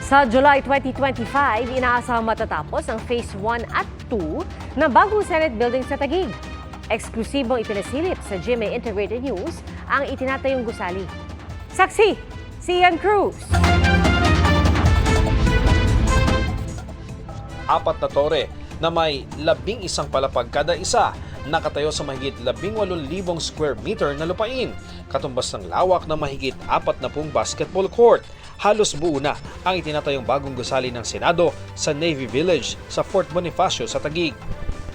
Sa July 2025, inaasahang matatapos ang Phase 1 at 2 ng bagong Senate building sa Taguig. Eksklusibong ipinasilip sa GMA Integrated News ang itinatayong gusali. Saksi, si Ian Cruz. Apat na tore na may 11 palapag kada isa, nakatayo sa mahigit 18,000 square meter na lupain, katumbas ng lawak na mahigit 40 basketball court. Halos buo na ang itinatayong bagong gusali ng Senado sa Navy Village sa Fort Bonifacio sa Taguig.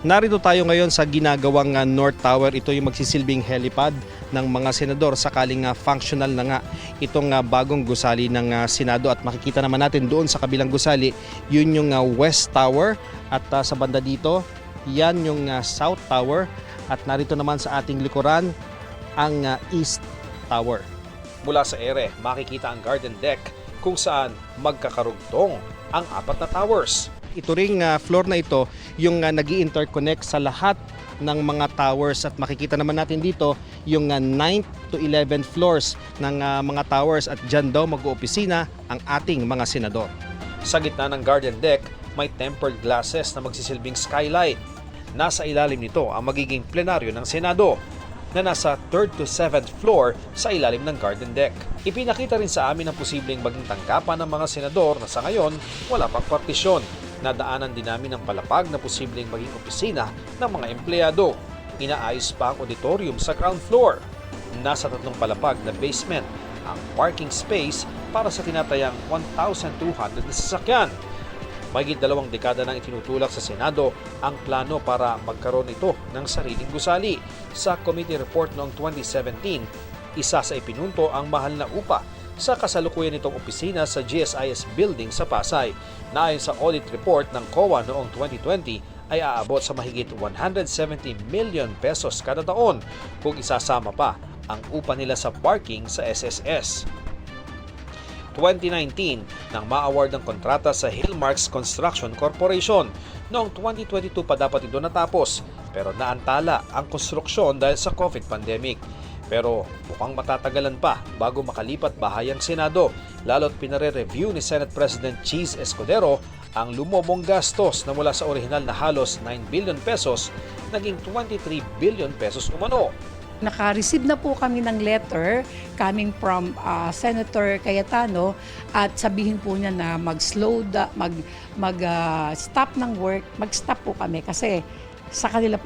Narito tayo ngayon sa ginagawang North Tower. Ito yung magsisilbing helipad ng mga senador sakaling functional na nga itong bagong gusali ng Senado. At makikita naman natin doon sa kabilang gusali, yun yung West Tower. At sa banda dito, yan yung South Tower. At narito naman sa ating likuran, ang East Tower. Mula sa ere, makikita ang garden deck kung saan magkakarugtong ang apat na towers. Ito ring floor na ito yung nag-i-interconnect sa lahat ng mga towers at makikita naman natin dito yung 9th to 11th floors ng mga towers at dyan daw mag-oopisina ang ating mga senador. Sa gitna ng garden deck, may tempered glasses na magsisilbing skylight. Nasa ilalim nito ang magiging plenaryo ng Senado na nasa 3rd to 7th floor sa ilalim ng garden deck. Ipinakita rin sa amin ang posibleng maging tanggapan ng mga senador na sa ngayon wala pang partisyon. Nadaanan din namin ang palapag na posibleng maging opisina ng mga empleyado. Inaayos pa ang auditorium sa ground floor. Nasa 3 palapag na basement ang parking space para sa tinatayang 1,200 na sasakyan. Mahigit 2 dekada nang itinutulak sa Senado ang plano para magkaroon ito ng sariling gusali. Sa committee report noong 2017, isa sa ipinunto ang mahal na upa sa kasalukuyan nitong opisina sa GSIS building sa Pasay, na ayon sa audit report ng COA noong 2020 ay aabot sa mahigit 170 million pesos kada taon kung isasama pa ang upa nila sa parking sa SSS. 2019 nang ma-award ng kontrata sa Hillmarks Construction Corporation. Noong 2022 pa dapat ito natapos, pero naantala ang konstruksyon dahil sa COVID pandemic. Pero mukhang matatagalan pa bago makalipat bahay ang Senado, lalo't pinare-review ni Senate President Cheese Escudero ang lumobong gastos na mula sa orihinal na halos 9 billion pesos, naging 23 billion pesos umano. Naka-receive na po kami ng letter coming from Senator Cayetano at sabihin po niya na mag-stop ng work, mag-stop po kami kasi sa kanila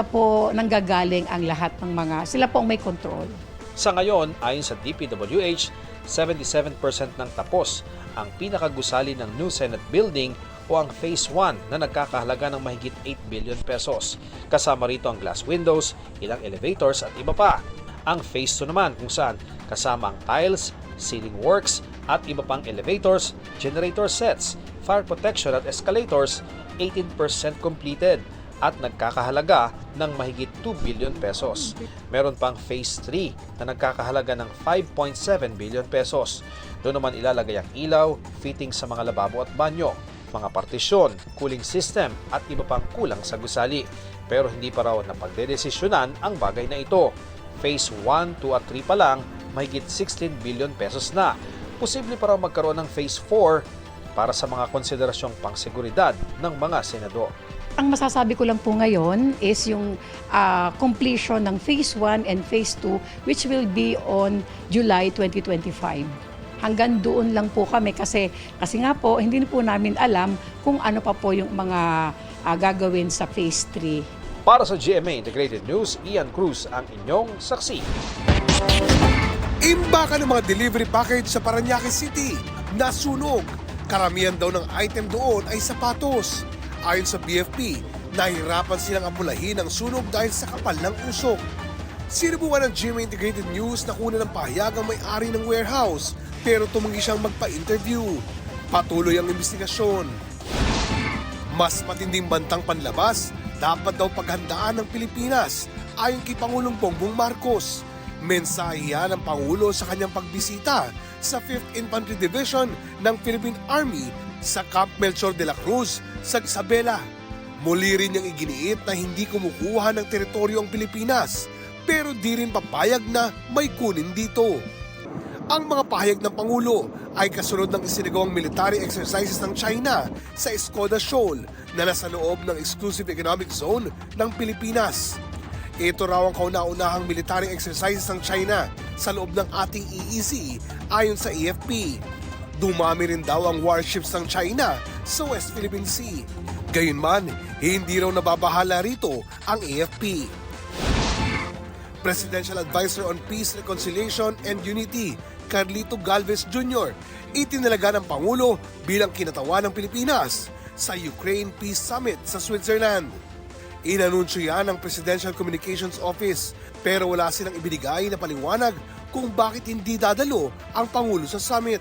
po nanggagaling ang lahat ng mga, sila po ang may control. Sa ngayon, ayon sa DPWH, 77% ng tapos ang pinakagusali ng new Senate building o ang Phase 1 na nagkakahalaga ng mahigit 8 billion pesos. Kasama rito ang glass windows, ilang elevators at iba pa. Ang Phase 2 naman kung saan kasama ang tiles, ceiling works at iba pang elevators, generator sets, fire protection at escalators, 18% completed at nagkakahalaga ng mahigit 2 billion pesos. Meron pang Phase 3 na nagkakahalaga ng 5.7 billion pesos. Doon naman ilalagay ang ilaw, fitting sa mga lababo at banyo, mga partisyon, cooling system at iba pang kulang sa gusali. Pero hindi pa raw napagdedesisyonan ang bagay na ito. Phase 1, 2 at 3 pa lang, mahigit 16 billion pesos na. Posible pa raw magkaroon ng Phase 4 para sa mga konsiderasyong pangseguridad ng mga senador. Ang masasabi ko lang po ngayon is yung completion ng Phase 1 and Phase 2 which will be on July 2025. Hanggang doon lang po kami kasi nga po hindi po namin alam kung ano pa po yung mga gagawin sa Phase 3. Para sa GMA Integrated News, Ian Cruz ang inyong saksi. Imbaka ng mga delivery package sa Parañaque City, nasunog. Karamihan daw ng item doon ay sapatos. Ayon sa BFP, nahirapan silang ambulahin ang sunog dahil sa kapal ng usok. Sinubukan ng GMA Integrated News na kunan ng pahayag ang may-ari ng warehouse pero tumanggi siyang magpa-interview. Patuloy ang investigasyon. Mas matinding bantang panlabas, dapat daw paghandaan ng Pilipinas ayon kay Pangulong Bongbong Marcos. Mensahe yan ng Pangulo sa kanyang pagbisita sa 5th Infantry Division ng Philippine Army sa Camp Melchor de la Cruz sa Isabela. Muli rin niyang iginiit na hindi kumukuha ng teritoryo ang Pilipinas pero di rin papayag na may kunin dito. Ang mga pahayag ng Pangulo ay kasunod ng isinagawang military exercises ng China sa Escoda Shoal na nasa loob ng Exclusive Economic Zone ng Pilipinas. Ito raw ang kauna-unahang military exercises ng China sa loob ng ating EEZ ayon sa AFP. Dumami rin daw ang warships ng China sa West Philippine Sea. Gayunman, hindi raw nababahala rito ang AFP. Presidential Advisor on Peace, Reconciliation and Unity, Carlito Galvez Jr., itinalaga ng Pangulo bilang kinatawan ng Pilipinas sa Ukraine Peace Summit sa Switzerland. Inanunsyo yan ng Presidential Communications Office pero wala silang ibinigay na paliwanag kung bakit hindi dadalo ang Pangulo sa summit.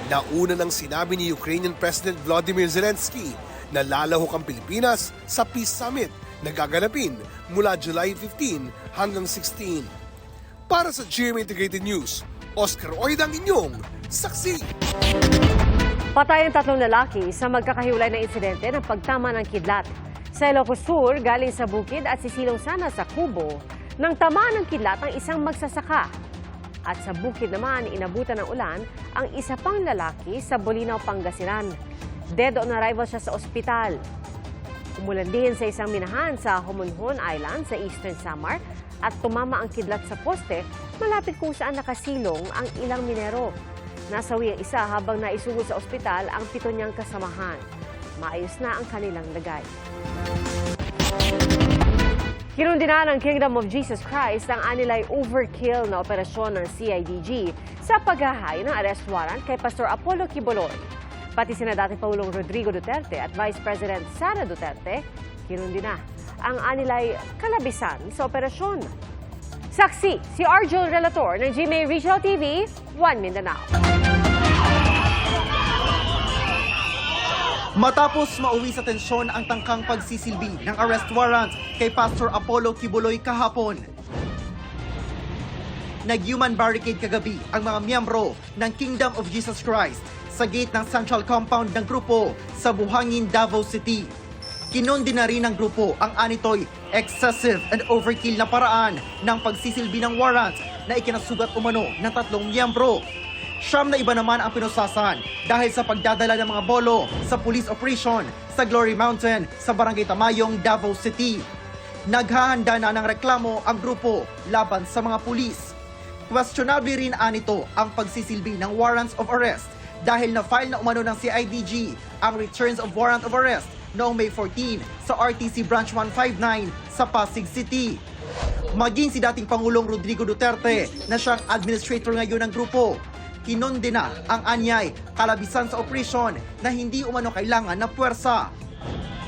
Nauna nang sinabi ni Ukrainian President Volodymyr Zelensky na lalahok ang Pilipinas sa Peace Summit na gaganapin mula July 15 hanggang 16. Para sa GMA Integrated News, Oscar Oida ang inyong saksi. Patay ang 3 lalaki sa magkakahiwalay na insidente ng pagtama ng kidlat. Sa Ilocos Sur, galing sa bukid at sisilong sana sa Kubo, nang tamaan ng kidlat ang isang magsasaka. At sa bukid naman, inabutan ng ulan ang isa pang lalaki sa Bolinao, Pangasinan. Dead on arrival siya sa ospital. Umulan din sa isang minahan sa Homonhon Island sa Eastern Samar at tumama ang kidlat sa poste malapit kung saan nakasilong ang ilang minero. Nasawi ang isa habang naisugo sa ospital ang 7 niyang kasamahan. Maayos na ang kanilang lagay. Kinundina ng Kingdom of Jesus Christ ang anilay overkill na operasyon ng CIDG sa paghahay ng arrest warrant kay Pastor Apollo Quiboloy. Pati sina dating Pangulong Rodrigo Duterte at Vice President Sara Duterte, kinundina ang anilay kalabisan sa operasyon. Saksi si Arjel Relator ng GMA Regional TV, 1 Mindanao. Matapos mauwi sa tensyon ang tangkang pagsisilbi ng arrest warrant kay Pastor Apollo Quiboloy kahapon. Nag-human barricade kagabi ang mga miyembro ng Kingdom of Jesus Christ sa gate ng Central Compound ng grupo sa Buhangin, Davao City. Kinundina rin ng grupo ang anitoy excessive and overkill na paraan ng pagsisilbi ng warrant na ikinasugat umano ng 3 miyembro. Siyam na iba naman ang pinusasan dahil sa pagdadala ng mga bolo sa police operation sa Glory Mountain sa Barangay Tamayong, Davao City. Naghahanda na ng reklamo ang grupo laban sa mga pulis. Questionable rin anito ang pagsisilbi ng warrants of arrest dahil na-file na umano ng CIDG ang returns of warrant of arrest noong May 14 sa RTC Branch 159 sa Pasig City. Maging si dating Pangulong Rodrigo Duterte na siyang administrator ngayon ng grupo, kinundina ang anyay kalabisan sa operasyon na hindi umano kailangan na puwersa.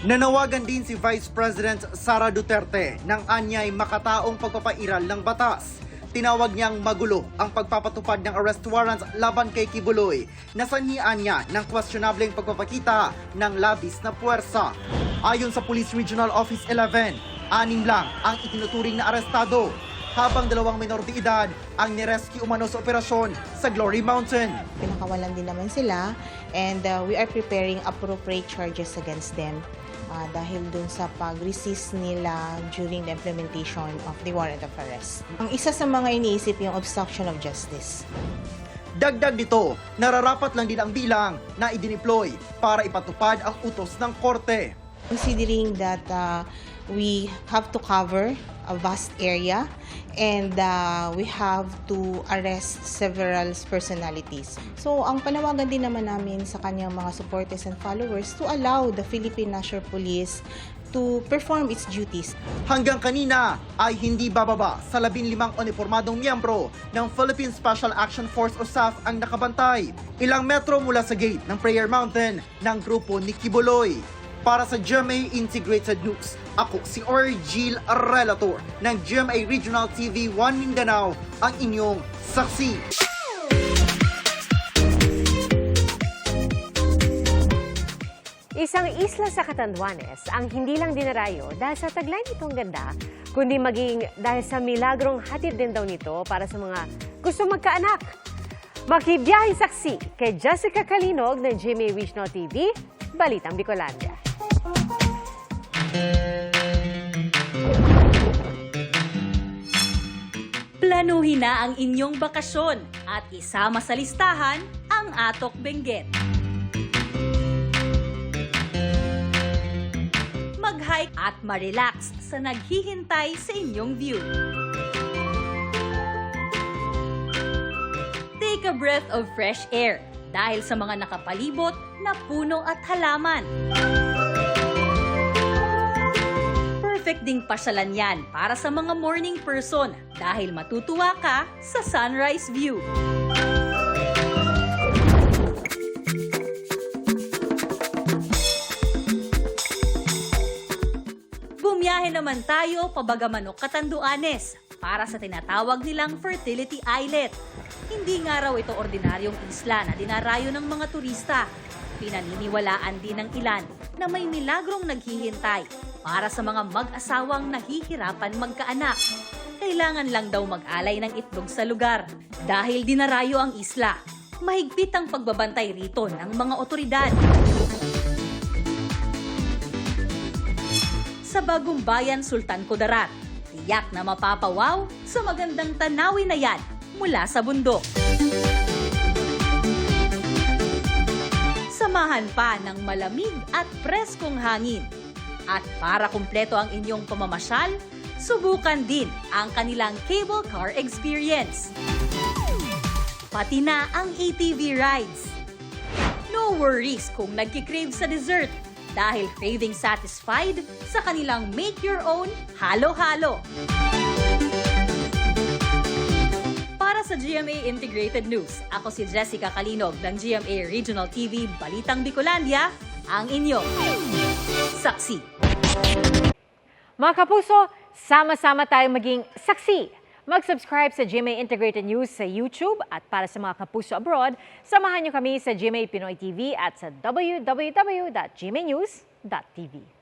Nanawagan din si Vice President Sara Duterte ng anyay makataong pagpapairal ng batas. Tinawag niyang magulo ang pagpapatupad ng arrest warrants laban kay Quiboloy na sanhian niya ng questionableng pagpapakita ng labis na puwersa. Ayon sa Police Regional Office 11, 6 lang ang itinuturing na arestado, habang 2 minor de edad ang nirescue umano sa operasyon sa Glory Mountain. Pinakawalan din naman sila and we are preparing appropriate charges against them dahil dun sa pag-resist nila during the implementation of the warrant of arrest. Ang isa sa mga iniisip yung obstruction of justice. Dagdag dito, nararapat lang din ang bilang na idineploy para ipatupad ang utos ng korte. Considering that we have to cover a vast area and we have to arrest several personalities. So, ang panawagan din naman namin sa kanyang mga supporters and followers to allow the Philippine National Police to perform its duties. Hanggang kanina ay hindi bababa sa 15 uniformadong miyembro ng Philippine Special Action Force o SAF ang nakabantay. Ilang metro mula sa gate ng Prayer Mountain ng grupo ni Quiboloy. Para sa GMA Integrated News, ako si Arjel Relator ng GMA Regional TV 1 Mindanao, ang inyong saksi. Isang isla sa Catanduanes ang hindi lang dinarayo dahil sa taglay nitong ganda, kundi maging dahil sa milagrong hatid din daw nito para sa mga gusto magkaanak. Makibiyahing saksi kay Jessica Kalinog ng GMA Regional TV, Balitang Bicolandia. Planuhin na ang inyong bakasyon at isama sa listahan ang Atok Benguet. Mag-hike at ma-relax sa naghihintay sa inyong view. Take a breath of fresh air dahil sa mga nakapalibot na puno at halaman. Perfect ding pasyalan yan para sa mga morning person dahil matutuwa ka sa sunrise view. Bumiyahe naman tayo pa Bagamanok, Catanduanes para sa tinatawag nilang Fertility Islet. Hindi nga raw ito ordinaryong isla na dinarayo ng mga turista. Pinaniniwalaan din ng ilan na may milagrong naghihintay para sa mga mag-asawang nahihirapan magkaanak. Kailangan lang daw mag-alay ng itlog sa lugar. Dahil dinarayo ang isla, mahigpit ang pagbabantay rito ng mga otoridad. Sa Bagong Bayan, Sultan Kudarat, tiyak na mapapawaw sa magandang tanawin na yan mula sa bundok. Samahan pa ng malamig at preskong hangin. At para kumpleto ang inyong pamamasyal, subukan din ang kanilang cable car experience. Pati na ang ATV rides. No worries kung nagkikrave sa dessert dahil craving satisfied sa kanilang make-your-own halo-halo. Para sa GMA Integrated News, ako si Jessica Kalinog ng GMA Regional TV Balitang Bicolandia, ang inyong saksi. Mga kapuso, sama-sama tayong maging saksi. Mag-subscribe sa GMA Integrated News sa YouTube at para sa mga kapuso abroad, samahan niyo kami sa GMA Pinoy TV at sa www.gmanews.tv.